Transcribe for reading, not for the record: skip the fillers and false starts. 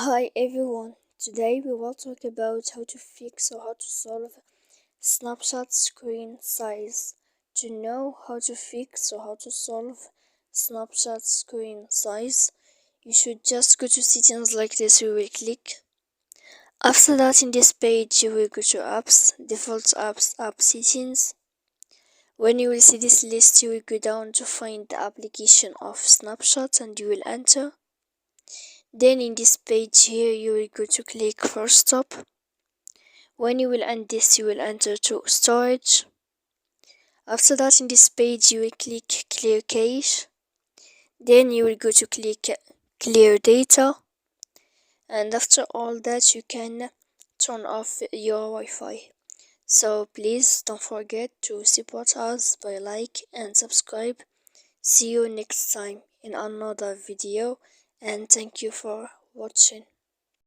Hi everyone, today we will talk about how to fix or how to solve snapshot screen size. To know how to fix or how to solve snapshot screen size, you should just go to settings like this. You will click. After that, in this page, you will go to apps, default apps, app settings. When you will see this list, you will go down to find the application of snapshot and you will enter. Then in this page here, you will go to click first stop. When you will end this, you will enter to storage. After that, in this page, you will click clear cache. Then you will go to click clear data. And after all that, you can turn off your Wi-Fi. So please don't forget to support us by like and subscribe. See you next time in another video, and thank you for watching.